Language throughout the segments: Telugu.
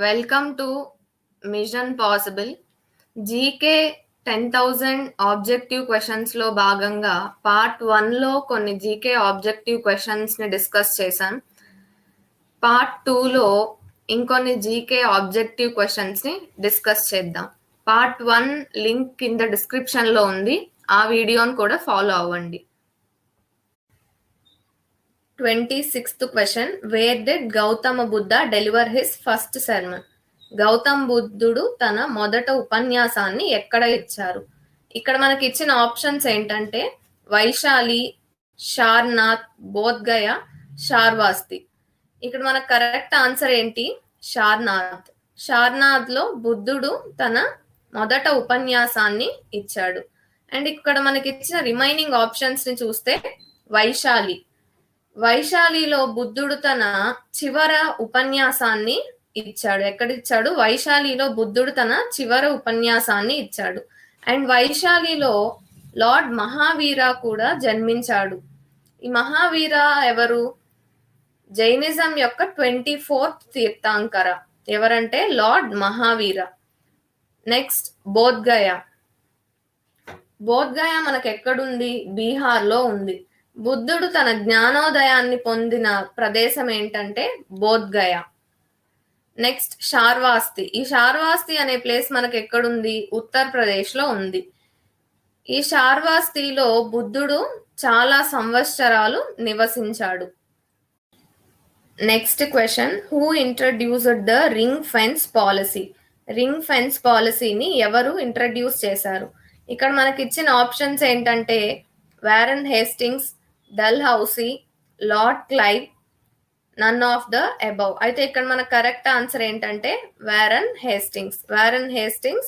Welcome to mission possible. GK 10,000 objective క్వశ్చన్స్లో భాగంగా పార్ట్ 1లో కొన్ని జీకే ఆబ్జెక్టివ్ క్వశ్చన్స్ని డిస్కస్ చేశాం. పార్ట్ 2లో ఇంకొన్ని జీకే ఆబ్జెక్టివ్ క్వశ్చన్స్ని డిస్కస్ చేద్దాం. పార్ట్ 1 లింక్ కింద డిస్క్రిప్షన్లో ఉంది, ఆ వీడియోని కూడా ఫాలో అవ్వండి. 26th question, where did Gautama Buddha deliver his first sermon? Gautam బుద్ధుడు తన మొదట ఉపన్యాసాన్ని ఎక్కడ ఇచ్చారు? ఇక్కడ మనకి ఇచ్చిన ఆప్షన్స్ ఏంటంటే వైశాలి, షార్నాథ్, బోధ్గయ, షార్వాస్తి. ఇక్కడ మనకు కరెక్ట్ ఆన్సర్ ఏంటి? షార్నాథ్. షార్నాథ్లో బుద్ధుడు తన మొదట ఉపన్యాసాన్ని ఇచ్చాడు. అండ్ ఇక్కడ మనకి ఇచ్చిన రిమైనింగ్ ఆప్షన్స్ ని చూస్తే వైశాలి. వైశాలిలో బుద్ధుడు తన చివర ఉపన్యాసాన్ని ఇచ్చాడు. ఎక్కడిచ్చాడు? వైశాలిలో బుద్ధుడు తన చివర ఉపన్యాసాన్ని ఇచ్చాడు. అండ్ వైశాలిలో లార్డ్ మహావీర కూడా జన్మించాడు. ఈ మహావీర ఎవరు? జైనిజం యొక్క 24th తీర్థంకర. ఎవరంటే లార్డ్ మహావీర. నెక్స్ట్ బోధ్గయ. బోధ్గయ మనకు ఎక్కడుంది? బీహార్లో ఉంది. బుద్ధుడు తన జ్ఞానోదయాన్ని పొందిన ప్రదేశం ఏంటంటే బోధ్గయ. నెక్స్ట్ షార్వాస్తి. ఈ షార్వాస్తి అనే ప్లేస్ మనకు ఎక్కడుంది? ఉత్తరప్రదేశ్లో ఉంది. ఈ షార్వాస్తిలో బుద్ధుడు చాలా సంవత్సరాలు నివసించాడు. Next question, who introduced the ring fence policy? Ring fence పాలసీని ఎవరు ఇంట్రడ్యూస్ చేశారు? ఇక్కడ మనకి ఇచ్చిన ఆప్షన్స్ ఏంటంటే Warren Hastings, Dalhousie, Lord Clive, none of the above. అయితే ఇక్కడ మన కరెక్ట్ ఆన్సర్ ఏంటంటే వారెన్ హేస్టింగ్స్. వారెన్ హేస్టింగ్స్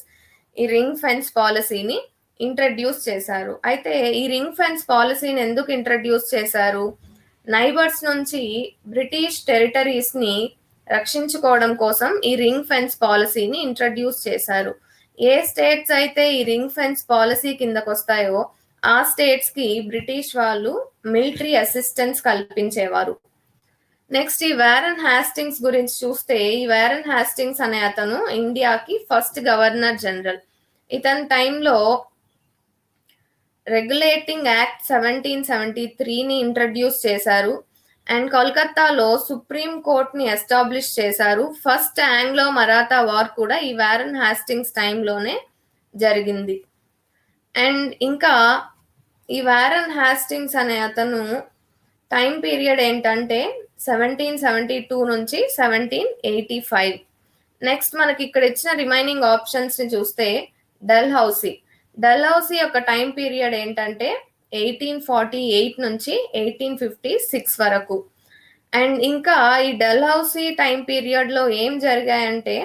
ఈ రింగ్ ఫెన్స్ పాలసీని ఇంట్రడ్యూస్ చేశారు. అయితే ఈ రింగ్ ఫెన్స్ పాలసీని ఎందుకు ఇంట్రడ్యూస్ చేశారు? నైబర్స్ నుంచి బ్రిటిష్ టెరిటరీస్ ని రక్షించుకోవడం కోసం ఈ రింగ్ ఫెన్స్ పాలసీని ఇంట్రడ్యూస్ చేశారు. ఏ స్టేట్స్ అయితే ఈ రింగ్ ఫెన్స్ పాలసీ కిందకు వస్తాయో ఆ స్టేట్స్ కి బ్రిటిష్ వాళ్ళు మిలిటరీ అసిస్టెన్స్ కల్పించేవారు. నెక్స్ట్ ఈ వారెన్ హాస్టింగ్స్ గురించి చూస్తే ఈ వారెన్ హాస్టింగ్స్ అనే అతను ఇండియాకి ఫస్ట్ గవర్నర్ జనరల్. ఇతని టైంలో రెగ్యులేటింగ్ యాక్ట్ 1773ని ఇంట్రడ్యూస్ చేశారు. అండ్ కోల్కతాలో సుప్రీం కోర్ట్ని ఎస్టాబ్లిష్ చేశారు. ఫస్ట్ ఆంగ్లో మరాఠా వార్ కూడా ఈ వారెన్ హాస్టింగ్స్ టైంలోనే జరిగింది. అండ్ ఇంకా ఈ వారెన్ హాస్టింగ్స్ అనే అతను టైం పీరియడ్ ఏంటంటే 1772 నుంచి 1785. నెక్స్ట్ మనకి ఇక్కడ ఇచ్చిన రిమైనింగ్ ఆప్షన్స్ ని చూస్తే డల్హౌసీ. డల్హౌసీ యొక్క టైం పీరియడ్ ఏంటంటే 1848 నుంచి 1856 వరకు. అండ్ ఇంకా ఈ డల్హౌసీ టైం పీరియడ్ లో ఏం జరిగాయంటే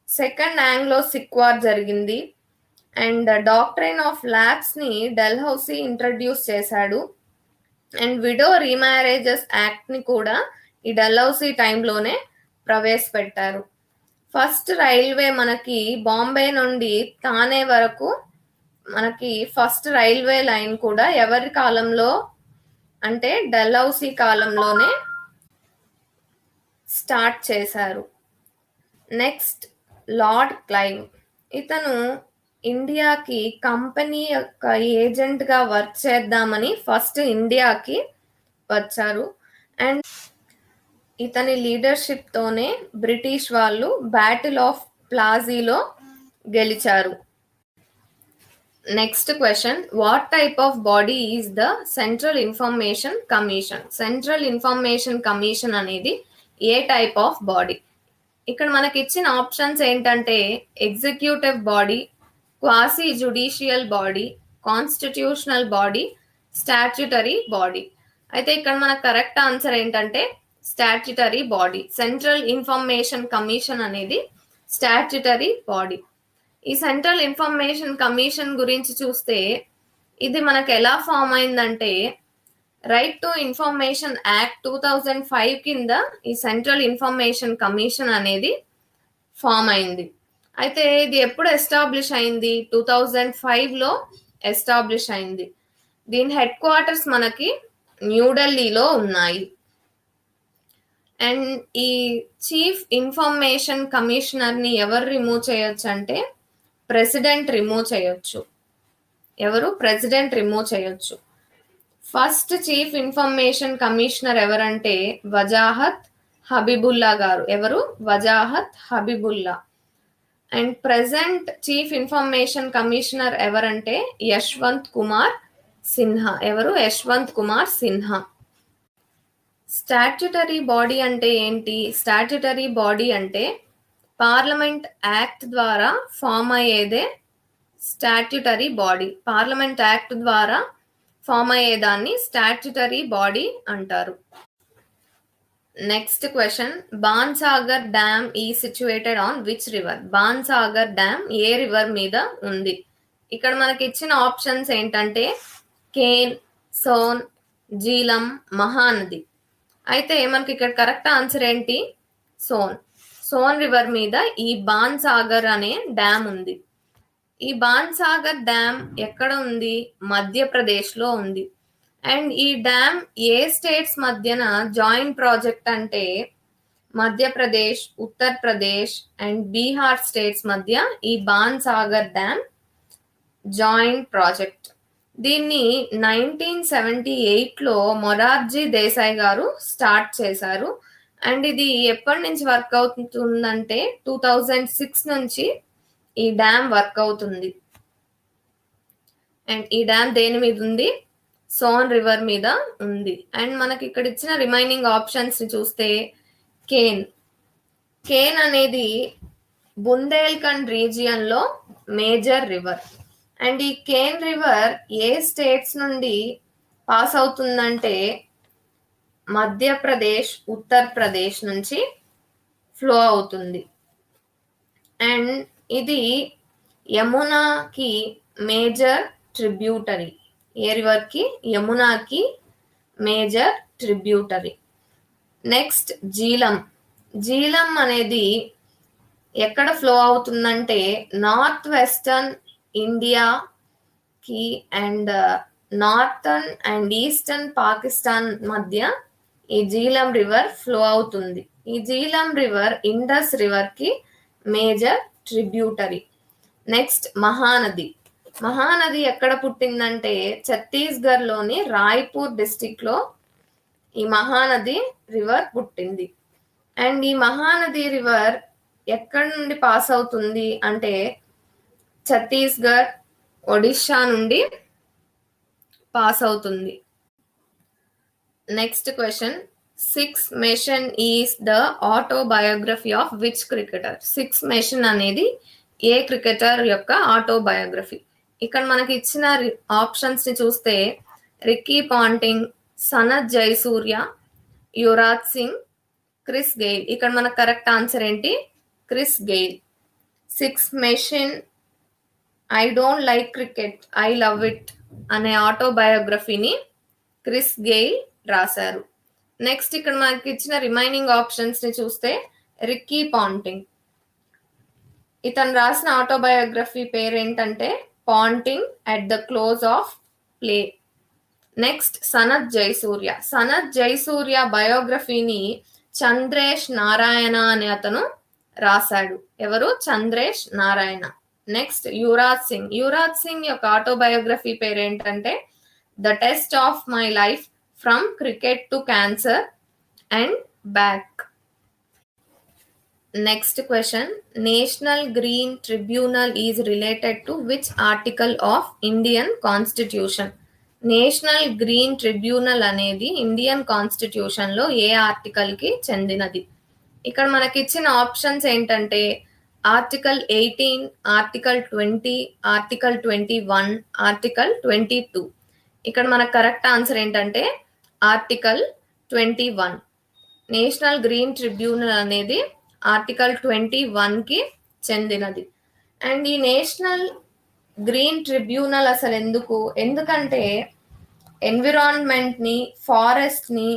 సెకండ్ ఆంగ్లో సిక్ వార్ జరిగింది. అండ్ డాక్ట్రైన్ ఆఫ్ ల్యాబ్స్ ని డల్హౌసీ ఇంట్రడ్యూస్ చేశాడు. అండ్ విడో రీమ్యారేజెస్ యాక్ట్ ని కూడా ఈ డల్హౌసీ టైంలోనే ప్రవేశపెట్టారు. ఫస్ట్ రైల్వే మనకి బాంబే నుండి థానే వరకు మనకి ఫస్ట్ రైల్వే లైన్ కూడా ఎవరి కాలంలో అంటే డల్హౌసీ కాలంలోనే స్టార్ట్ చేశారు. Next lord Clive. ఇతను ఇండియాకి కంపెనీ యొక్క ఏజెంట్ గా వర్క్ చేద్దామని ఫస్ట్ ఇండియాకి వచ్చారు. అండ్ ఇతని లీడర్షిప్ తోనే బ్రిటిష్ వాళ్ళు బ్యాటిల్ ఆఫ్ ప్లాజీలో గెలిచారు. Next question, what type of body is the central information commission? Central information commission అనేది ఏ టైప్ ఆఫ్ బాడీ? ఇక్కడ మనకి ఇచ్చిన ఆప్షన్స్ ఏంటంటే executive body, quasi judicial body, constitutional body, statutory body. అయితే ఇక్కడ మన కరెక్ట్ ఆన్సర్ ఏంటంటే statutory body. Central information commission అనేది స్టాట్యుటరీ బాడీ. ఈ సెంట్రల్ ఇన్ఫర్మేషన్ కమిషన్ గురించి చూస్తే ఇది మనకు ఎలా ఫామ్ అయిందంటే రైట్ టు ఇన్ఫర్మేషన్ యాక్ట్ 2005 కింద ఈ సెంట్రల్ ఇన్ఫర్మేషన్ కమిషన్ అనేది ఫామ్ అయింది. అయితే ఇది ఎప్పుడు ఎస్టాబ్లిష్ అయింది? 2005లో ఎస్టాబ్లిష్ అయింది. దీని హెడ్ క్వార్టర్స్ మనకి న్యూఢిల్లీలో ఉన్నాయి. అండ్ ఈ చీఫ్ ఇన్ఫర్మేషన్ కమిషనర్ని ఎవరు రిమూవ్ చేయొచ్చు అంటే ప్రెసిడెంట్ రిమూవ్ చేయొచ్చు. ఎవరు? ప్రెసిడెంట్ రిమూవ్ చేయొచ్చు. ఫస్ట్ చీఫ్ ఇన్ఫర్మేషన్ కమిషనర్ ఎవరంటే వజాహత్ హబీబుల్లా గారు. ఎవరు? Wajahat Habibullah. And present chief information commissioner ఎవరంటే యశ్వంత్ కుమార్ సిన్హా. ఎవరు? యశ్వంత్ కుమార్ సిన్హా. స్టాట్యుటరీ బాడీ అంటే ఏంటి? స్టాట్యుటరీ బాడీ అంటే పార్లమెంట్ యాక్ట్ ద్వారా ఫామ్ అయ్యేదే స్టాట్యుటరీ బాడీ. పార్లమెంట్ యాక్ట్ ద్వారా ఫామ్ అయ్యేదాన్ని స్టాట్యుటరీ బాడీ అంటారు. Next question, Bansagar dam is situated on which river? Bansagar dam ఏ రివర్ మీద ఉంది? ఇక్కడ మనకి ఇచ్చిన ఆప్షన్స్ ఏంటంటే కేన్, సోన్, జీలం, మహానది. అయితే మనకి ఇక్కడ కరెక్ట్ ఆన్సర్ ఏంటి? సోన్. సోన్ రివర్ మీద ఈ బాన్సాగర్ అనే డ్యామ్ ఉంది. ఈ బాన్సాగర్ డ్యామ్ ఎక్కడ ఉంది? మధ్యప్రదేశ్లో ఉంది. అండ్ ఈ డ్యామ్ ఏ స్టేట్స్ మధ్యన జాయింట్ ప్రాజెక్ట్ అంటే మధ్యప్రదేశ్, ఉత్తరప్రదేశ్ అండ్ బీహార్ స్టేట్స్ మధ్య ఈ బాన్సాగర్ డ్యామ్ జాయింట్ ప్రాజెక్ట్. దీన్ని 1978లో మొరార్జీ దేశాయ్ గారు స్టార్ట్ చేశారు. అండ్ ఇది ఎప్పటి నుంచి వర్క్ అవుతుందంటే 2006 నుంచి ఈ డ్యామ్ వర్క్ అవుతుంది. అండ్ ఈ డ్యామ్ దేని మీద ఉంది? సోన్ రివర్ మీద ఉంది. అండ్ మనకి ఇక్కడ ఇచ్చిన రిమైనింగ్ ఆప్షన్స్ ని చూస్తే కేన్. కేన్ అనేది బుందేల్ఖండ్ రీజియన్ లో మేజర్ రివర్. అండ్ ఈ కేన్ రివర్ ఏ స్టేట్స్ నుండి పాస్ అవుతుందంటే మధ్యప్రదేశ్, ఉత్తరప్రదేశ్ నుంచి ఫ్లో అవుతుంది. అండ్ ఇది యమునాకి మేజర్ ట్రిబ్యూటరీ. ఏ రివర్కి? యమునాకి major tributary. Next Jhelum. Jhelum అనేది ఎక్కడ ఫ్లో అవుతుందంటే నార్త్ వెస్టర్న్ ఇండియాకి and northern and eastern Pakistan మధ్య ఈ జీలం రివర్ ఫ్లో అవుతుంది. ఈ జీలం రివర్ ఇండస్ రివర్ కి major tributary. Next Mahanadi. Mahanadi ఎక్కడ పుట్టిందంటే ఛత్తీస్గఢ్ లోని రాయ్పూర్ డిస్టిక్ లో ఈ మహానది రివర్ పుట్టింది. అండ్ ఈ మహానది రివర్ ఎక్కడి నుండి పాస్ అవుతుంది అంటే ఛత్తీస్గఢ్, ఒడిషా నుండి పాస్ అవుతుంది. Next question, six machine is the autobiography of which cricketer? Six machine అనేది ఏ క్రికెటర్ యొక్క ఆటోబయోగ్రఫీ? ఇక్కడ మనకి ఇచ్చిన ఆప్షన్స్ ని చూస్తే Ricky Ponting, Sanath Jayasuriya, Yuvraj Singh, Chris Gayle. ఇక్కడ మనకు కరెక్ట్ ఆన్సర్ ఏంటి? Chris Gayle. Six machine I don't like cricket, I love it అనే ఆటోబయోగ్రఫీని క్రిస్ గెయిల్ రాశారు. నెక్స్ట్ ఇక్కడ మనకి ఇచ్చిన రిమైనింగ్ ఆప్షన్స్ ని చూస్తే రిక్కీ పాంటింగ్. ఇతను రాసిన ఆటోబయోగ్రఫీ పేరేంటంటే Ponting at the close of play. Next Sanath Jayasuriya. Sanath Jayasuriya బయోగ్రఫీని చంద్రేష్ నారాయణ అనే అతను రాశాడు. ఎవరు? చంద్రేష్ నారాయణ. నెక్స్ట్ యువరాజ్ సింగ్. యువరాజ్ సింగ్ యొక్క ఆటోబయోగ్రఫీ పేరేంటంటే the test of my life from cricket to cancer and back. Next question, national green tribunal is related to which article of Indian constitution? National green tribunal అనేది ఇండియన్ కాన్స్టిట్యూషన్ లో ఏ ఆర్టికల్ కి చెందినది? ఇక్కడ మనకి ఇచ్చిన ఆప్షన్స్ ఏంటంటే ఆర్టికల్ 18, ఆర్టికల్ 20, ఆర్టికల్ 21, ఆర్టికల్ 22. ఇక్కడ మనకు కరెక్ట్ ఆన్సర్ ఏంటంటే ఆర్టికల్ 21. నేషనల్ గ్రీన్ ట్రిబ్యునల్ అనేది ఆర్టికల్ 21 కి చెందినది. అండ్ ఈ నేషనల్ గ్రీన్ ట్రిబ్యునల్ అసలు ఎందుకు? ఎందుకంటే ఎన్విరాన్మెంట్ ని, ఫారెస్ట్ ని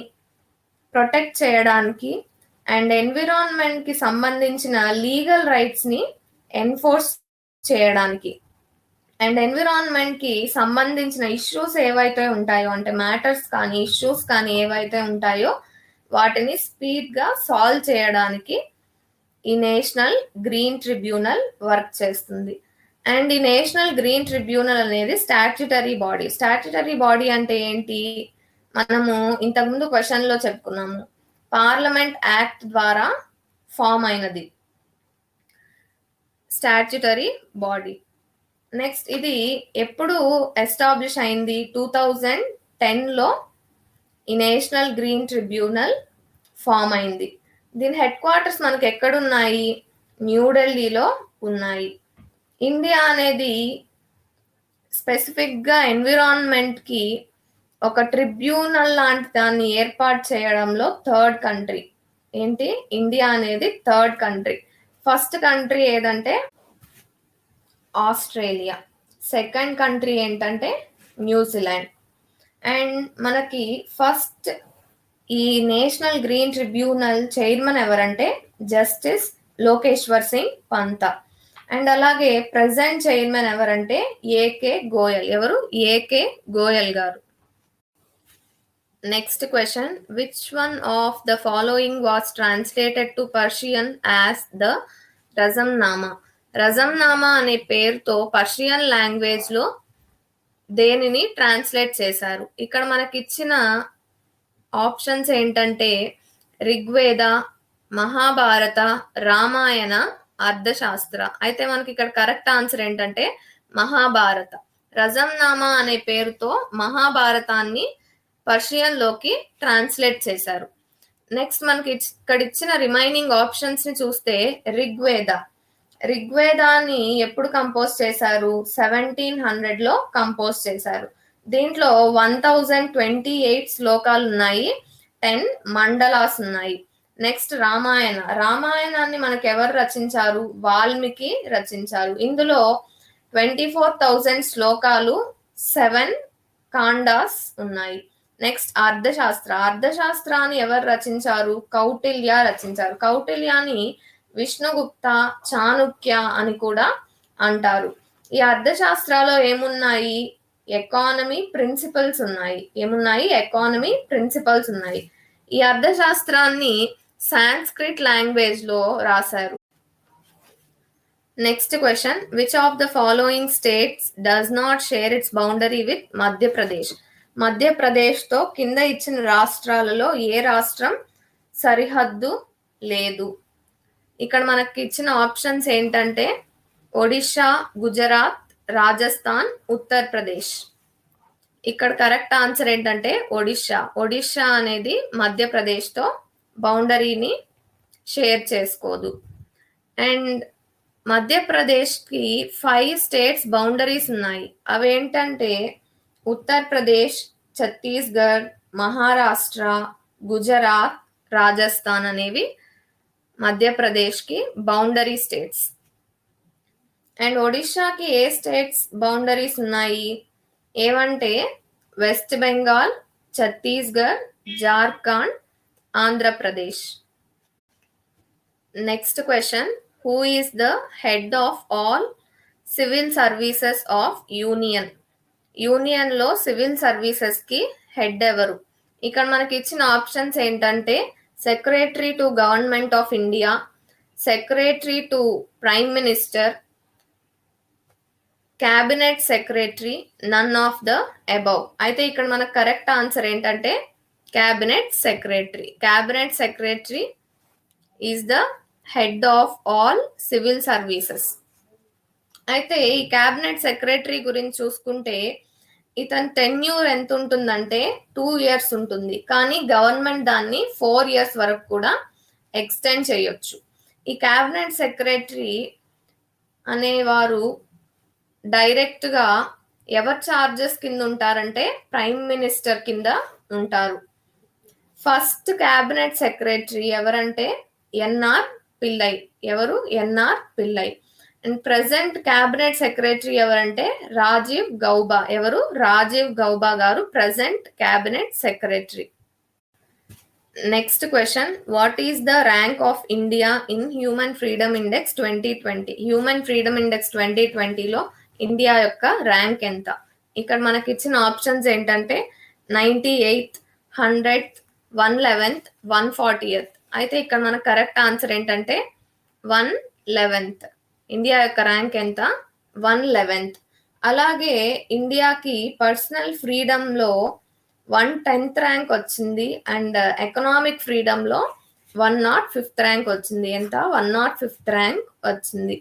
ప్రొటెక్ట్ చేయడానికి అండ్ ఎన్విరాన్మెంట్ కి సంబంధించిన లీగల్ రైట్స్ ని ఎన్ఫోర్స్ చేయడానికి అండ్ ఎన్విరాన్మెంట్ కి సంబంధించిన ఇష్యూస్ ఏవైతే ఉంటాయో అంటే మ్యాటర్స్ కానీ ఇష్యూస్ కానీ ఏవైతే ఉంటాయో వాటిని స్పీడ్గా సాల్వ్ చేయడానికి ఈ నేషనల్ గ్రీన్ ట్రిబ్యునల్ వర్క్ చేస్తుంది. అండ్ ఈ నేషనల్ గ్రీన్ ట్రిబ్యునల్ అనేది స్టాట్యుటరీ బాడీ. స్టాట్యుటరీ బాడీ అంటే ఏంటి? మనము ఇంతకుముందు క్వశ్చన్లో చెప్పుకున్నాము, పార్లమెంట్ యాక్ట్ ద్వారా ఫామ్ అయినది స్టాట్యుటరీ బాడీ. నెక్స్ట్ ఇది ఎప్పుడు ఎస్టాబ్లిష్ అయింది? 2010లో ఈ నేషనల్ గ్రీన్ ట్రిబ్యునల్ ఫామ్ అయింది. దీని హెడ్ క్వార్టర్స్ మనకు ఎక్కడున్నాయి? న్యూఢిల్లీలో ఉన్నాయి. ఇండియా అనేది స్పెసిఫిక్గా ఎన్విరాన్మెంట్కి ఒక ట్రిబ్యునల్ లాంటి దాన్ని ఏర్పాటు చేయడంలో థర్డ్ కంట్రీ. ఏంటి? ఇండియా అనేది థర్డ్ కంట్రీ. ఫస్ట్ కంట్రీ ఏదంటే ఆస్ట్రేలియా. సెకండ్ కంట్రీ ఏంటంటే న్యూజిలాండ్. అండ్ మనకి ఫస్ట్ ఈ నేషనల్ గ్రీన్ ట్రిబ్యునల్ చైర్మన్ ఎవరంటే జస్టిస్ లోకేశ్వర్ సింగ్ పంతా. అండ్ అలాగే ప్రెసెంట్ చైర్మన్ ఎవరంటే ఏకే గోయల్. ఎవరు? AK Goyal garu. Next question, which one of the following was translated to Persian as the Razmnama? Razmnama అనే పేరుతో పర్షియన్ లాంగ్వేజ్లో దేనిని ట్రాన్స్లేట్ చేశారు? ఇక్కడ మనకి ఇచ్చిన ఆప్షన్స్ ఏంటంటే ఋగ్వేద, మహాభారత, రామాయణ, అర్థశాస్త్ర. అయితే మనకి ఇక్కడ కరెక్ట్ ఆన్సర్ ఏంటంటే మహాభారత. రజంనామా అనే పేరుతో మహాభారతాన్ని పర్షియన్లోకి ట్రాన్స్లేట్ చేశారు. నెక్స్ట్ మనకి ఇక్కడ ఇచ్చిన రిమైనింగ్ ఆప్షన్స్ ని చూస్తే ఋగ్వేదాన్ని ఎప్పుడు కంపోజ్ చేశారు? 1700లో కంపోజ్ చేశారు. దీంట్లో 1028 శ్లోకాలు ఉన్నాయి, 10 మండలాస్ ఉన్నాయి. నెక్స్ట్ రామాయణాన్ని మనకు ఎవరు రచించారు? వాల్మీకి రచించారు. ఇందులో 24,000 శ్లోకాలు, 7 కాండాస్ ఉన్నాయి. నెక్స్ట్ అర్థశాస్త్రాన్ని ఎవరు రచించారు? కౌటిల్య రచించారు. కౌటిల్యాని విష్ణుగుప్త, చాణుక్య అని కూడా అంటారు. ఈ అర్థశాస్త్రాలో ఏమున్నాయి? ఎకానమీ ప్రిన్సిపల్స్ ఉన్నాయి. ఏమున్నాయి? ఎకానమీ ప్రిన్సిపల్స్ ఉన్నాయి. ఈ అర్థశాస్త్రాన్ని సాంస్క్రిట్ లాంగ్వేజ్ లో రాశారు. Next question, which of the following states does not share its boundary with Madhya Pradesh? మధ్యప్రదేశ్తో కింద ఇచ్చిన రాష్ట్రాలలో ఏ రాష్ట్రం సరిహద్దు లేదు? ఇక్కడ మనకి ఇచ్చిన ఆప్షన్స్ ఏంటంటే ఒడిషా, గుజరాత్, రాజస్థాన్, ఉత్తరప్రదేశ్. ఇక్కడ కరెక్ట్ ఆన్సర్ ఏంటంటే ఒడిషా అనేది మధ్యప్రదేశ్తో బౌండరీని షేర్ చేసుకోదు. అండ్ మధ్యప్రదేశ్కి 5 స్టేట్స్ బౌండరీస్ ఉన్నాయి. అవేంటంటే ఉత్తరప్రదేశ్, ఛత్తీస్గఢ్, మహారాష్ట్ర, గుజరాత్, రాజస్థాన్ అనేవి మధ్యప్రదేశ్కి బౌండరీ స్టేట్స్. అండ్ ఒడిషాకి ఏ స్టేట్స్ బౌండరీస్ ఉన్నాయి? ఏవంటే West Bengal, Chhattisgarh, Jharkhand, Andhra Pradesh. Next question, who is the head of all civil services of union? యూనియన్లో సివిల్ సర్వీసెస్కి హెడ్ ఎవరు? ఇక్కడ మనకి ఇచ్చిన ఆప్షన్స్ ఏంటంటే secretary to government of India, secretary to prime minister, cabinet secretary, none of the above. అయితే ఇక్కడ మనకు కరెక్ట్ ఆన్సర్ ఏంటంటే cabinet secretary. Cabinet secretary is the head of all civil services. అయితే ఈ క్యాబినెట్ సెక్రటరీ గురించి చూసుకుంటే ఇతని టెన్యూర్ ఎంత ఉంటుందంటే 2 years ఉంటుంది. కానీ గవర్నమెంట్ దాన్ని 4 years వరకు కూడా ఎక్స్టెండ్ చేయొచ్చు. ఈ క్యాబినెట్ సెక్రటరీ అనేవారు డైరెక్ట్గా ఎవరి చార్జెస్ కింద ఉంటారంటే ప్రైమ్ మినిస్టర్ కింద ఉంటారు. ఫస్ట్ క్యాబినెట్ సెక్రటరీ ఎవరంటే ఎన్ఆర్ పిల్లై. ఎవరు? NR Pillai. And present cabinet secretary ఎవరంటే రాజీవ్ గౌబా. ఎవరు? Rajiv Gauba garu present cabinet secretary. Next question, what is the rank of India in human freedom index 2020? Human freedom index 2020లో ఇండియా యొక్క ర్యాంక్ ఎంత? ఇక్కడ మనకి ఇచ్చిన ఆప్షన్స్ ఏంటంటే 98th, 100th, 111th, 140th. అయితే ఇక్కడ మన కరెక్ట్ ఆన్సర్ ఏంటంటే 111th. ఇండియా యొక్క ర్యాంక్ ఎంత? 111th. అలాగే ఇండియాకి పర్సనల్ ఫ్రీడమ్లో 110th ర్యాంక్ వచ్చింది అండ్ ఎకనామిక్ ఫ్రీడమ్లో 105th ర్యాంక్ వచ్చింది. ఎంత? 105th ర్యాంక్ వచ్చింది.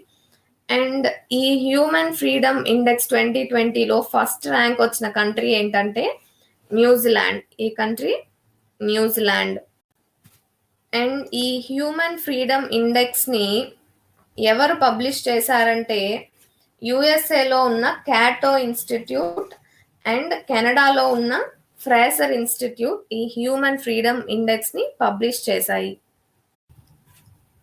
అండ్ ఈ హ్యూమన్ ఫ్రీడమ్ ఇండెక్స్ 2020లో ఫస్ట్ ర్యాంక్ వచ్చిన కంట్రీ ఏంటంటే న్యూజిలాండ్. ఈ కంట్రీ న్యూజిలాండ్. అండ్ ఈ హ్యూమన్ ఫ్రీడమ్ ఇండెక్స్ని ఎవరు పబ్లిష్ చేశారంటే యుఎస్ఏలో ఉన్న క్యాటో ఇన్స్టిట్యూట్ అండ్ కెనడాలో ఉన్న ఫ్రేసర్ ఇన్స్టిట్యూట్ ఈ హ్యూమన్ ఫ్రీడమ్ ఇండెక్స్ని పబ్లిష్ చేశాయి.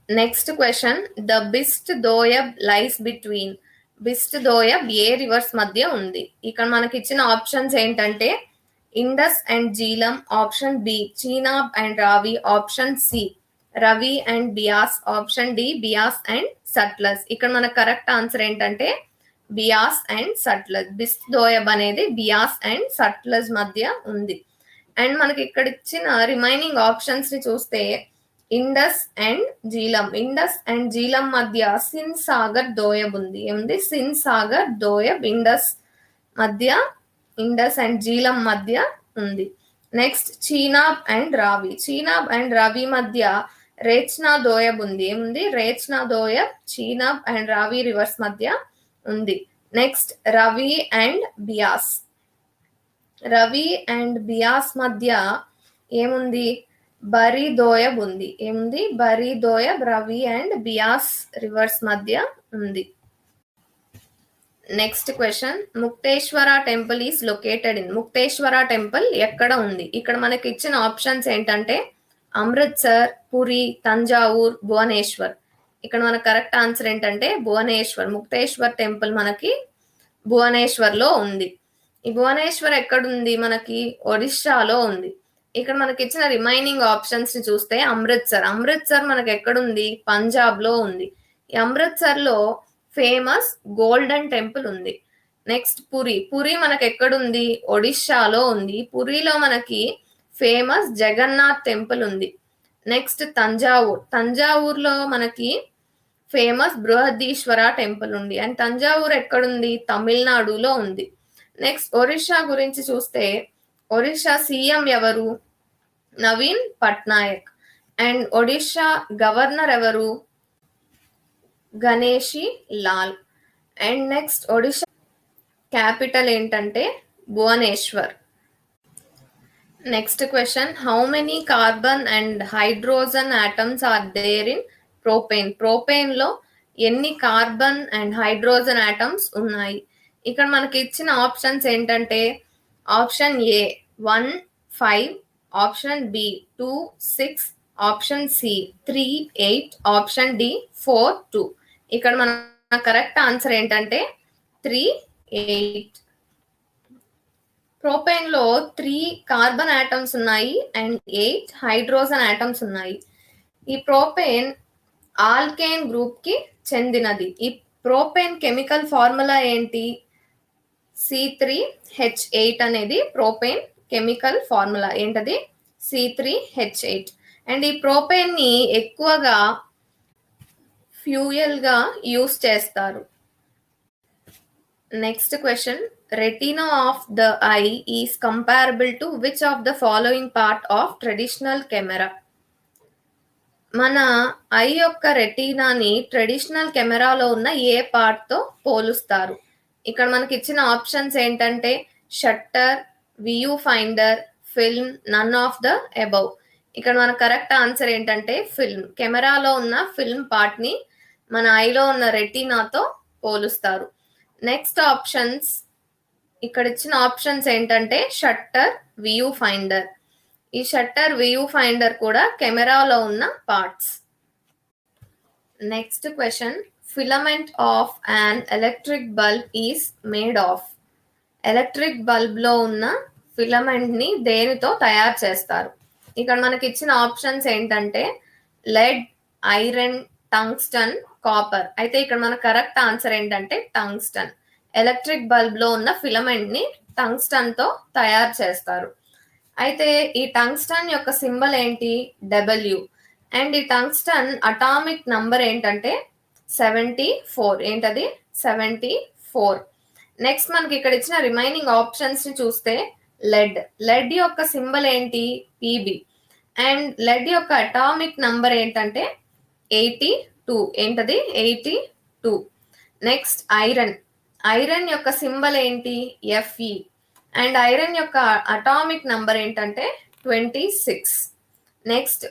Next question, the Bist Doab lies between. Bist Doab ఏ రివర్స్ మధ్య ఉంది? ఇక్కడ మనకి ఇచ్చిన ఆప్షన్స్ ఏంటంటే Indus and Jhelum, option B Chenab and Ravi, option C Ravi and Beas, option D Beas and Sutlej. ఇక్కడ మన కరెక్ట్ ఆన్సర్ ఏంటంటే బియాస్ అండ్ సట్లజ్. బిస్ట్ దోయబ్ అనేది బియాస్ అండ్ సట్లజ్ మధ్య ఉంది. అండ్ మనకి ఇక్కడ ఇచ్చిన రిమైనింగ్ ఆప్షన్స్ ని చూస్తే Indus and Jhelum. Indus and Jhelum మధ్య సిన్ సాగర్ దోయబ్ ఉంది. ఏముంది? సిన్ సాగర్ దోయబ్ ఇండస్ మధ్య, ఇండస్ అండ్ జీలం మధ్య ఉంది. నెక్స్ట్ చీనాబ్ అండ్ రావి. చీనాబ్ అండ్ రవి మధ్య రేచ్నా దోయబ్ ఉంది. ఏముంది? రేచ్నా దోయబ్ చీనాబ్ అండ్ రావి రివర్స్ మధ్య ఉంది. Next Ravi and Beas. Ravi and Beas మధ్య ఏముంది? బరీ దోయబ్ ఉంది. ఏముంది? బరీ దోయబ్ రవి అండ్ బియాస్ రివర్స్ మధ్య ఉంది. Next question, Mukteshwara temple is located in. Mukteshwara temple ఎక్కడ ఉంది? ఇక్కడ మనకి ఇచ్చిన ఆప్షన్స్ ఏంటంటే అమృత్సర్, పురి, తంజావూర్, భువనేశ్వర్. ఇక్కడ మన కరెక్ట్ ఆన్సర్ ఏంటంటే భువనేశ్వర్. ముక్తేశ్వర్ టెంపుల్ మనకి భువనేశ్వర్లో ఉంది. ఈ భువనేశ్వర్ ఎక్కడుంది? మనకి ఒడిశాలో ఉంది. ఇక్కడ మనకి ఇచ్చిన రిమైనింగ్ ఆప్షన్స్ ని చూస్తే అమృత్సర్. అమృత్సర్ మనకి ఎక్కడుంది? పంజాబ్ లో ఉంది. ఈ అమృత్సర్ లో ఫేమస్ గోల్డెన్ టెంపుల్ ఉంది. నెక్స్ట్ పురి. పురి మనకి ఎక్కడుంది? ఒడిశాలో ఉంది. పురిలో మనకి ఫేమస్ జగన్నాథ్ టెంపుల్ ఉంది. నెక్స్ట్ తంజావూర్. తంజావూర్లో మనకి ఫేమస్ బృహదీశ్వర టెంపుల్ ఉంది. అండ్ తంజావూర్ ఎక్కడుంది? తమిళనాడులో ఉంది. నెక్స్ట్ ఒరిస్సా గురించి చూస్తే ఒరిస్సా సీఎం ఎవరు? నవీన్ పట్నాయక్. అండ్ ఒడిషా గవర్నర్ ఎవరు? Ganeshi Lal. And next Odisha capital ఏంటంటే Bhubaneswar. Next question, how many carbon and hydrogen atoms are there in propane. Propane లో ఎన్ని కార్బన్ అండ్ హైడ్రోజన్ ఆటమ్స్ ఉన్నాయి? ఇక్కడ మనకి ఇచ్చిన ఆప్షన్స్ ఏంటంటే option A 1, 5, option B 2, 6, option C 3, 8, option D 4, 2. ఇక్కడ మన కరెక్ట్ ఆన్సర్ ఏంటంటే 3, 8. ప్రోపేన్ లో 3 కార్బన్ ఆటమ్స్ ఉన్నాయి అండ్ 8 హైడ్రోజన్ ఆటమ్స్ ఉన్నాయి. ఈ ప్రోపేన్ ఆల్కేన్ గ్రూప్ కి చెందినది. ఈ ప్రోపేన్ కెమికల్ ఫార్ములా ఏంటి? C3H8 అనేది ప్రోపేన్ కెమికల్ ఫార్ములా. ఏంటది? C3H8. అండ్ ఈ ప్రోపేన్ ని ఎక్కువగా ఫ్యూయల్ గా యూస్ చేస్తారు. Next question, retina of the I is comparable to which of the following part of traditional camera. మన ఐ యొక్క రెటీనాని ట్రెడిషనల్ కెమెరాలో ఉన్న ఏ పార్ట్ తో పోలుస్తారు? ఇక్కడ మనకి ఇచ్చిన ఆప్షన్స్ ఏంటంటే shutter, viewfinder, film, none of the above. ఇక్కడ మన కరెక్ట్ ఆన్సర్ ఏంటంటే ఫిల్మ్. కెమెరాలో ఉన్న ఫిల్మ్ పార్ట్ ని మన ఐలో ఉన్న రెటీనాతో పోలుస్తారు. నెక్స్ట్ ఆప్షన్స్, ఇక్కడ ఇచ్చిన ఆప్షన్స్ ఏంటంటే షట్టర్, వ్యూ ఫైండర్. ఈ షట్టర్, వ్యూ ఫైండర్ కూడా కెమెరాలో ఉన్న parts. Next question, filament of an electric bulb is made of. Electric bulb లో ఉన్న ఫిలమెంట్ ని దేనితో తయారు చేస్తారు? ఇక్కడ మనకి ఇచ్చిన ఆప్షన్స్ ఏంటంటే లెడ్, ఐరన్, టంగ్స్టన్, కాపర్. అయితే ఇక్కడ మన కరెక్ట్ ఆన్సర్ ఏంటంటే టంగ్స్టన్. ఎలక్ట్రిక్ బల్బ్ లో ఉన్న ఫిలమెంట్ ని టంగ్స్టన్ తో తయారు చేస్తారు. అయితే ఈ టంగ్స్టన్ యొక్క సింబల్ ఏంటి? డబ్ల్యూ. అండ్ ఈ టంగ్స్టన్ అటామిక్ నంబర్ ఏంటంటే 74. ఏంటది? 74. నెక్స్ట్ మనకి ఇక్కడ ఇచ్చిన రిమైనింగ్ ఆప్షన్స్ ని చూస్తే లెడ్ యొక్క సింబల్ ఏంటి? పీబీ. అండ్ లెడ్ యొక్క అటామిక్ నంబర్ ఏంటంటే 82. ఏంటది? 82. నెక్స్ట్ ఐరన్ యొక్క సింబల్ ఏంటి? ఎఫ్ఈ. అండ్ ఐరన్ యొక్క అటామిక్ నంబర్ ఏంటంటే 26. నెక్స్ట్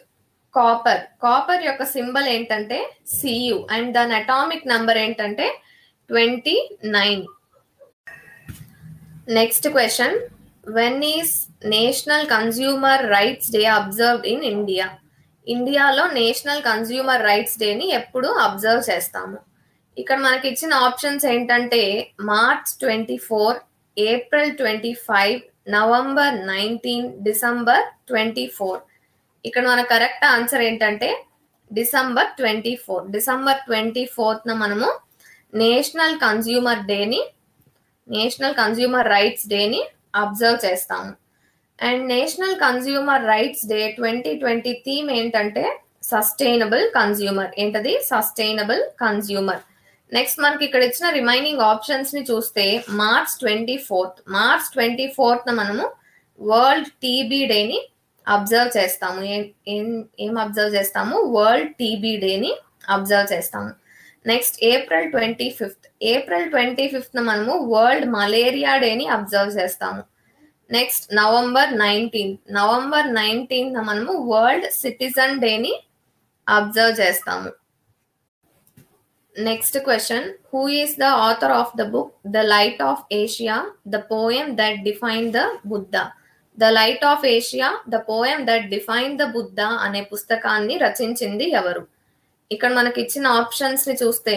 కాపర్ యొక్క సింబల్ ఏంటంటే సియు. అండ్ దాని అటామిక్ నంబర్ ఏంటంటే 29. Next question, when is national consumer rights day observed in India? ఇండియాలో నేషనల్ కన్స్యూమర్ రైట్స్ డేని ఎప్పుడు అబ్జర్వ్ చేస్తాము? ఇక్కడ మనకి ఇచ్చిన ఆప్షన్స్ ఏంటంటే మార్చ్ 24, ఏప్రిల్ 25, నవంబర్ 19, డిసెంబర్ 24. ఇక్కడ మన కరెక్ట్ ఆన్సర్ ఏంటంటే డిసెంబర్ 24. డిసెంబర్ 24న మనము నేషనల్ కన్స్యూమర్ రైట్స్ డేని అబ్జర్వ్ చేస్తాము. And national consumer rights day 2020 theme ఏంటంటే సస్టైనబుల్ కన్స్యూమర్. ఏంటది? Sustainable consumer. నెక్స్ట్ మనకి ఇక్కడ ఇచ్చిన రిమైనింగ్ ఆప్షన్స్ ని చూస్తే మార్చ్ 24న మనము వరల్డ్ టీబీ డేని అబ్జర్వ్ చేస్తాము. ఏం అబ్జర్వ్ చేస్తాము? వరల్డ్ టీబీ డేని అబ్జర్వ్ చేస్తాము. నెక్స్ట్ ఏప్రిల్ 25న మనము వరల్డ్ మలేరియా డేని అబ్జర్వ్ చేస్తాము. నెక్స్ట్ నవంబర్ 19న మనము వరల్డ్ సిటిజన్ డేని అబ్జర్వ్ చేస్తాము. Next question, who is the author of the book the light of Asia the poem that define the Buddha? The light of Asia the poem that define the Buddha అనే పుస్తకాన్ని రచించింది ఎవరు? ఇక్కడ మనకి ఇచ్చిన ఆప్షన్స్ ని చూస్తే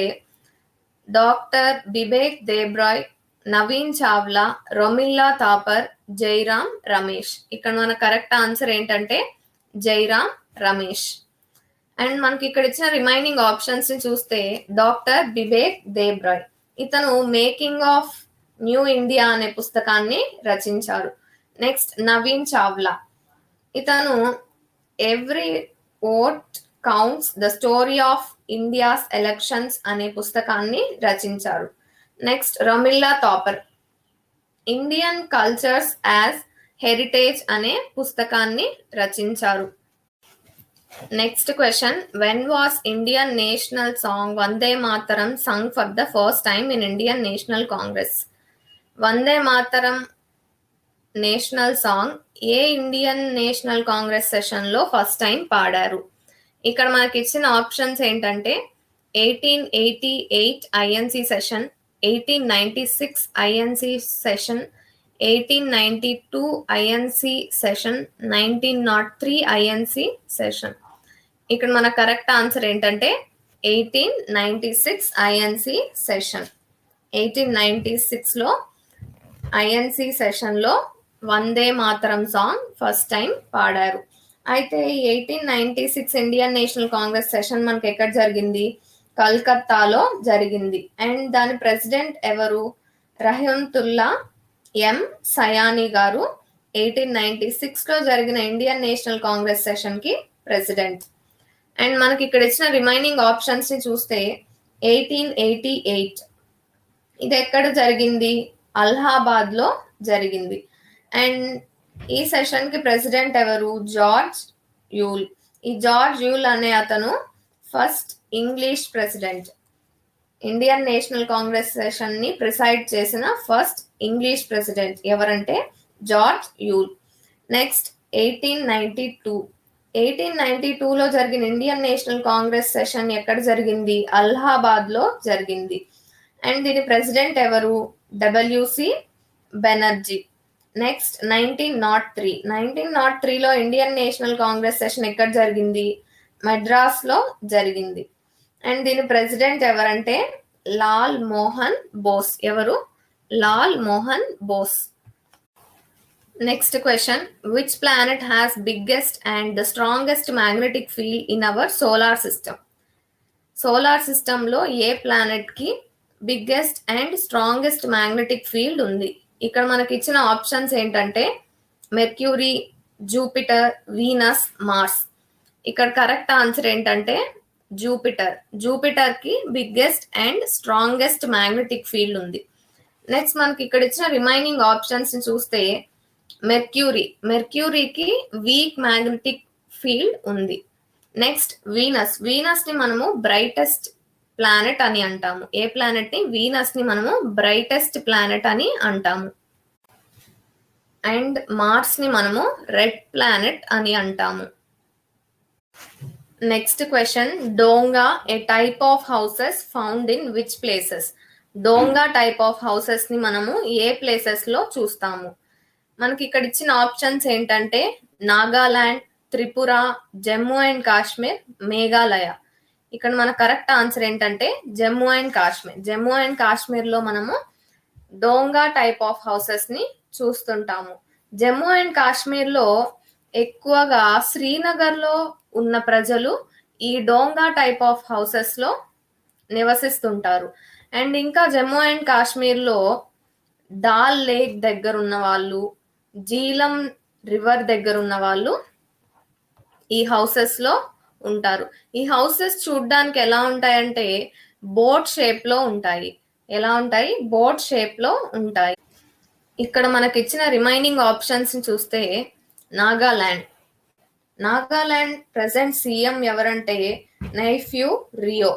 డాక్టర్ బిబేక్ దేబ్రాయ్, నవీన్ చావ్లా, రొమిల్లా థాపర్, జైరామ్ రమేష్. ఇక్కడ మన కరెక్ట్ ఆన్సర్ ఏంటంటే జైరామ్ రమేష్. అండ్ మనకి ఇక్కడ ఇచ్చిన రిమైనింగ్ ఆప్షన్స్ ని చూస్తే డాక్టర్ బిబేక్ దేబ్రాయ్, ఇతను మేకింగ్ ఆఫ్ న్యూ ఇండియా అనే పుస్తకాన్ని రచించారు. నెక్స్ట్ నవీన్ చావ్లా, ఇతను every vote counts the story of India's elections అనే పుస్తకాన్ని రచించారు. Next Romila Thapar, Indian cultures as heritage అనే పుస్తకాన్ని రచించారు. Next question, when was Indian national song Vande Mataram Sung for the first time in Indian National Congress? Vande Mataram national song A Indian National Congress session లో ఫస్ట్ టైం పాడారు? ఇక్కడ మనకి ఇచ్చిన ఆప్షన్స్ ఏంటంటే 1888 INC session, 1896 INC session, 1892 INC session, 1903 INC session. ఇక్కడ మన కరెక్ట్ ఆన్సర్ ఏంటంటే 1896 ఐఎన్సి సెషన్. 1896లో ఐఎన్సి సెషన్లో Vande Mataram song first time పాడారు. అయితే ఈ 1896 ఇండియన్ నేషనల్ కాంగ్రెస్ సెషన్ మనకి ఎక్కడ జరిగింది? కల్కత్తాలో జరిగింది. అండ్ దాని ప్రెసిడెంట్ ఎవరు? రహీంతుల్లా ఎం సయానీ గారు 1896లో జరిగిన ఇండియన్ నేషనల్ కాంగ్రెస్ సెషన్ కి ప్రెసిడెంట్. అండ్ మనకి ఇక్కడ ఇచ్చిన రిమైనింగ్ ఆప్షన్స్ ని చూస్తే 1888 ఇది ఎక్కడ జరిగింది? అలహాబాద్ లో జరిగింది. అండ్ ఈ సెషన్ కి ప్రెసిడెంట్ ఎవరు? George you'll. ఈ జార్జ్ యూల్ అనే అతను first English president. Indian National Congress session ని ప్రిసైడ్ చేసిన ఫస్ట్ ఇంగ్లీష్ ప్రెసిడెంట్ ఎవరంటే జార్జ్ యూల్. నెక్స్ట్ 1892లో జరిగిన ఇండియన్ నేషనల్ కాంగ్రెస్ సెషన్ ఎక్కడ జరిగింది? అలహాబాద్ లో జరిగింది. అండ్ దీని ప్రెసిడెంట్ ఎవరు? డబ్ల్యూసి బెనర్జీ. నెక్స్ట్ 1903లో ఇండియన్ నేషనల్ కాంగ్రెస్ సెషన్ ఎక్కడ జరిగింది? మద్రాస్ లో జరిగింది. అండ్ దీని ప్రెసిడెంట్ ఎవరంటే లాల్ మోహన్ బోస్. ఎవరు? Lal Mohan Bose. Next question, which planet has biggest and the strongest magnetic field in our solar system? Solar సిస్టంలో ఏ ప్లానెట్ కి biggest and strongest magnetic field ఉంది? ఇక్కడ మనకి ఇచ్చిన ఆప్షన్స్ ఏంటంటే మెర్క్యూరీ, జూపిటర్, వీనస్, మార్స్. ఇక్కడ కరెక్ట్ ఆన్సర్ ఏంటంటే జూపిటర్. జూపిటర్కి biggest and strongest magnetic field ఉంది. నెక్స్ట్ మనకి ఇక్కడ ఇచ్చిన రిమైనింగ్ ఆప్షన్స్ చూస్తే మెర్క్యూరీకి వీక్ మ్యాగ్నెటిక్ ఫీల్డ్ ఉంది. నెక్స్ట్ వీనస్ ని మనము బ్రైటెస్ట్ ప్లానెట్ అని అంటాము. ఏ ప్లానెట్ ని? వీనస్ ని మనము బ్రైటెస్ట్ ప్లానెట్ అని అంటాము. అండ్ మార్స్ ని మనము రెడ్ ప్లానెట్ అని అంటాము. Next question, donga A type of houses found in which places? Donga type of houses ని మనము ఏ ప్లేసెస్ లో చూస్తాము? మనకి ఇక్కడ ఇచ్చిన ఆప్షన్స్ ఏంటంటే నాగాలాండ్, త్రిపుర, జమ్మూ అండ్ కాశ్మీర్, మేఘాలయ. ఇక్కడ మన కరెక్ట్ ఆన్సర్ ఏంటంటే జమ్మూ అండ్ కాశ్మీర్. జమ్మూ అండ్ కాశ్మీర్ లో మనము డోంగా టైప్ ఆఫ్ హౌసెస్ ని చూస్తుంటాము. జమ్మూ అండ్ కాశ్మీర్ లో ఎక్కువగా శ్రీనగర్ లో ఉన్న ప్రజలు ఈ డోంగా టైప్ ఆఫ్ హౌసెస్ లో నివసిస్తుంటారు. అండ్ ఇంకా జమ్మూ అండ్ కాశ్మీర్ లో డాల్ లేక్ దగ్గర ఉన్న వాళ్ళు, జీలం రివర్ దగ్గర ఉన్న వాళ్ళు ఈ హౌసెస్ లో ఉంటారు. ఈ హౌసెస్ చూడ్డానికి ఎలా ఉంటాయంటే బోట్ షేప్ లో ఉంటాయి. ఎలా ఉంటాయి? బోట్ షేప్ లో ఉంటాయి. ఇక్కడ మనకి ఇచ్చిన రిమైనింగ్ ఆప్షన్స్ చూస్తే నాగాలాండ్ ప్రెసెంట్ సీఎం ఎవరంటే నైఫ్యూ రియో.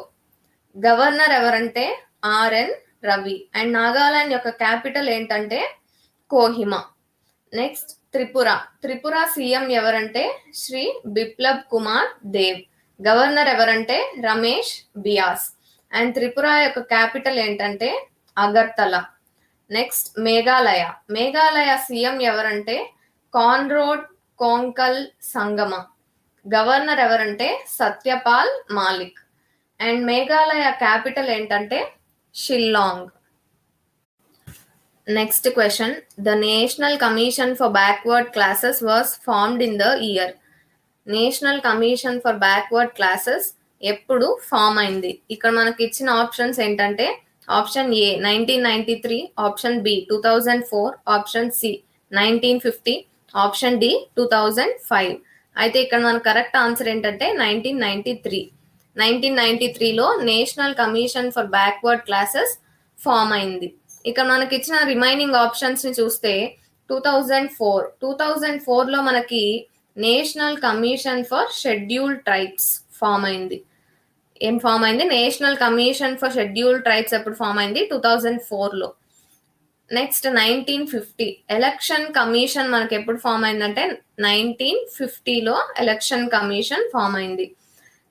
గవర్నర్ ఎవరంటే ఆర్ఎన్ రవి. అండ్ నాగాలాండ్ యొక్క క్యాపిటల్ ఏంటంటే కోహిమా. నెక్స్ట్ త్రిపుర సీఎం ఎవరంటే శ్రీ బిప్లబ్ కుమార్ దేవ్. గవర్నర్ ఎవరంటే రమేష్ బియాస్. అండ్ త్రిపుర యొక్క క్యాపిటల్ ఏంటంటే అగర్తల. నెక్స్ట్ మేఘాలయ సీఎం ఎవరంటే కాన్రోడ్ కోంకల్ సంగమ. గవర్నర్ ఎవరంటే సత్యపాల్ మాలిక్. అండ్ మేఘాలయ క్యాపిటల్ ఏంటంటే Shillong. Next question, the national commission for backward classes was formed in the year? National commission for backward classes ఎప్పుడు ఫామ్ అయింది? ఇక్కడ మనకి ఇచ్చిన ఆప్షన్స్ ఏంటంటే option A 1993, option B 2004, option C 1950, option D 2005. అయితే ఇక్కడ మన కరెక్ట్ ఆన్సర్ ఏంటంటే 1993. 1993లో national commission for backward classes form అయింది. ఇక్కడ మనకి ఇచ్చిన రిమైనింగ్ ఆప్షన్స్ ని చూస్తే 2004లో మనకి national commission for scheduled tribes form అయింది. ఏం ఫామ్ అయింది? National commission for scheduled tribes ఎప్పుడు ఫామ్ అయింది? 2004లో. నెక్స్ట్ 1950 ఎలక్షన్ కమిషన్ మనకి ఎప్పుడు ఫామ్ అయిందంటే 1950లో ఎలక్షన్ కమిషన్ ఫామ్ అయింది.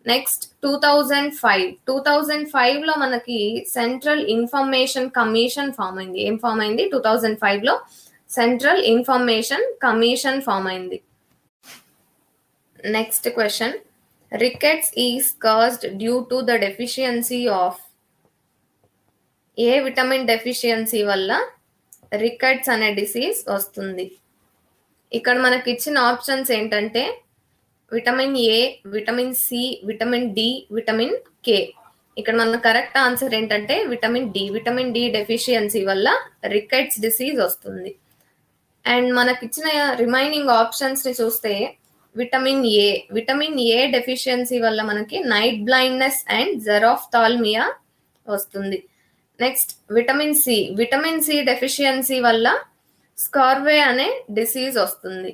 నెక్స్ట్ 2005లో మనకి సెంట్రల్ ఇన్ఫర్మేషన్ కమిషన్ ఫామ్ అయింది. ఏం ఫామ్ అయింది? 2005లో సెంట్రల్ ఇన్ఫర్మేషన్ కమిషన్ ఫామ్ అయింది. Next question, rickets is caused due to the deficiency of? ఏ విటమిన్ డెఫిషియన్సీ వల్ల రికెట్స్ అనే డిసీజ్ వస్తుంది? ఇక్కడ మనకి ఇచ్చిన ఆప్షన్స్ ఏంటంటే vitamin A, vitamin C, vitamin D, vitamin K. ఇక్కడ మన కరెక్ట్ ఆన్సర్ ఏంటంటే vitamin D. Vitamin D deficiency వల్ల రికెట్స్ డిసీజ్ వస్తుంది. అండ్ మనకి ఇచ్చిన రిమైనింగ్ ఆప్షన్స్ ని చూస్తే విటమిన్ ఏ డెఫిషియన్సీ వల్ల మనకి నైట్ బ్లైండ్నెస్ అండ్ జెరాఫ్థాల్మియా వస్తుంది. నెక్స్ట్ విటమిన్ సి డెఫిషియన్సీ వల్ల స్కార్వే అనే డిసీజ్ వస్తుంది.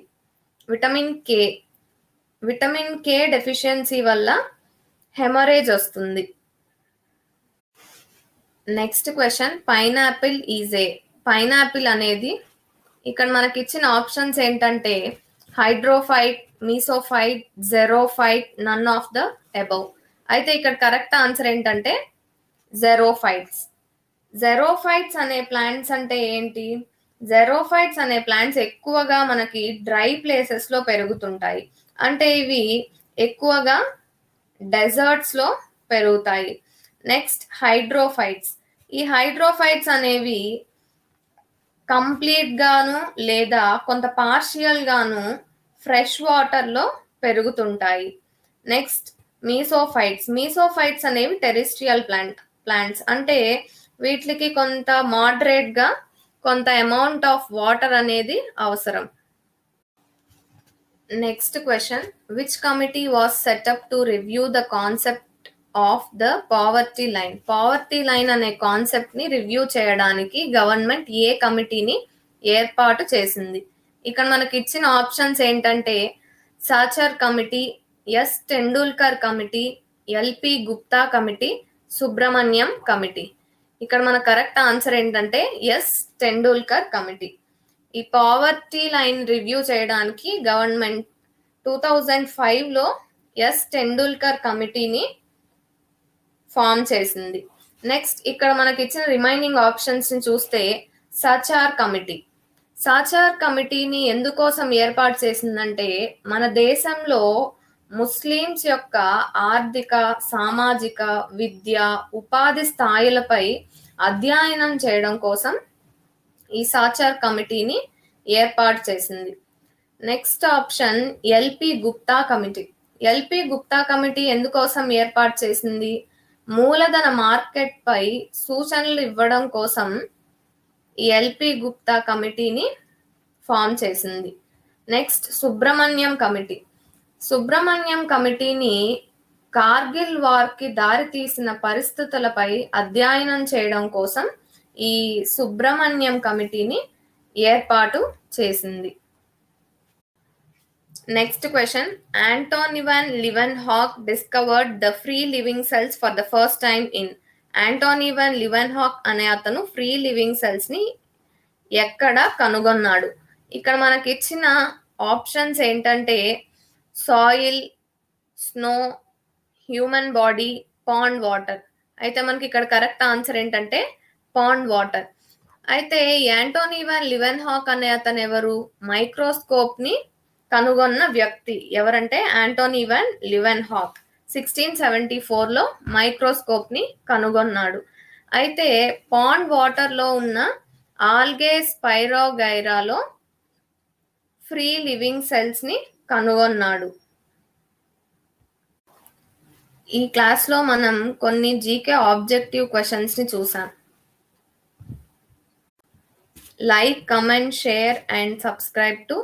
విటమిన్ కే డెఫిషియన్సీ వల్ల హెమరేజ్ వస్తుంది. నెక్స్ట్ క్వశ్చన్, పైనాపిల్ అనేది ఇక్కడ మనకి ఇచ్చిన ఆప్షన్స్ ఏంటంటే హైడ్రోఫైట్, మీసోఫైట్, జెరోఫైట్, నన్ ఆఫ్ ద అబౌవ్. అయితే ఇక్కడ కరెక్ట్ ఆన్సర్ ఏంటంటే జెరోఫైట్స్ అనే ప్లాంట్స్ అంటే ఏంటి? జెరోఫైట్స్ అనే ప్లాంట్స్ ఎక్కువగా మనకి డ్రై ప్లేసెస్ లో పెరుగుతుంటాయి. అంటే ఇవి ఎక్కువగా డెజర్ట్స్ లో పెరుగుతాయి. నెక్స్ట్ ఈ హైడ్రోఫైట్స్ అనేవి కంప్లీట్ గాను లేదా కొంత పార్షియల్ గాను ఫ్రెష్ వాటర్ లో పెరుగుతుంటాయి. నెక్స్ట్ మీసోఫైట్స్ అనేవి టెరెస్ట్రియల్ ప్లాంట్స్. అంటే వీటికి కొంత మోడరేట్ గా కొంత అమౌంట్ ఆఫ్ వాటర్ అనేది అవసరం. Next question. Which committee was set up to review the concept of the poverty line? Poverty line అనే కాన్సెప్ట్ ని రివ్యూ చేయడానికి గవర్నమెంట్ ఏ కమిటీని ఏర్పాటు చేసింది? ఇక్కడ మనకి ఇచ్చిన ఆప్షన్స్ ఏంటంటే Sachar committee, S Tendulkar committee, LP Gupta committee, Subrahmanyam committee. ఇక్కడ మన కరెక్ట్ ఆన్సర్ ఏంటంటే ఎస్ టెండూల్కర్ కమిటీ. ఈ పావర్టీ లైన్ రివ్యూ చేయడానికి గవర్నమెంట్ 2005లో ఎస్ టెండూల్కర్ కమిటీని ఫామ్ చేసింది. నెక్స్ట్ ఇక్కడ మనకి ఇచ్చిన రిమైనింగ్ ఆప్షన్స్ ని చూస్తే సాచార్ కమిటీ. సాచార్ కమిటీని ఎందుకోసం ఏర్పాటు చేసిందంటే మన దేశంలో ముస్లిమ్స్ యొక్క ఆర్థిక, సామాజిక, విద్య, ఉపాధి స్థాయిలపై అధ్యయనం చేయడం కోసం ఈ సాచార్ కమిటీని ఏర్పాటు చేసింది. Next option LP Gupta committee. LP Gupta committee ఎందుకోసం ఏర్పాటు చేసింది? మూలధన మార్కెట్ పై సూచనలు ఇవ్వడం కోసం ఈ ఎల్పి గుప్తా కమిటీని ఫామ్ చేసింది. Next Subrahmanyam committee. సుబ్రహ్మణ్యం కమిటీని కార్గిల్ వార్కి దారితీసిన పరిస్థితులపై అధ్యయనం చేయడం కోసం ఈ సుబ్రహ్మణ్యం కమిటీని ఏర్పాటు చేసింది. Next question. Antonie van Leeuwenhoek discovered the free living cells for the first time in. Antonie van Leeuwenhoek అనే అతను ఫ్రీ లివింగ్ సెల్స్ ని ఎక్కడ కనుగొన్నాడు? ఇక్కడ మనకి ఇచ్చిన ఆప్షన్స్ ఏంటంటే soil, snow, human body, pond water. అయితే మనకి ఇక్కడ కరెక్ట్ ఆన్సర్ ఏంటంటే పాండ్ వాటర్. అయితే యాంటోనీ వాన్ లీవెన్హాక్ అనే అతను ఎవరు? మైక్రోస్కోప్ ని కనుగొన్న వ్యక్తి ఎవరంటే యాంటోనీ వాన్ లీవెన్హాక్ 1674లో మైక్రోస్కోప్ ని కనుగొన్నాడు. అయితే పాండ్ వాటర్ లో ఉన్న ఆల్గే స్పైరోగైరాలో ఫ్రీ లివింగ్ సెల్స్ ని కనుగొన్నాడు. ఈ క్లాస్లో మనం కొన్ని జీకే ఆబ్జెక్టివ్ క్వశ్చన్స్ ని చూసాం. Like, comment, share and subscribe to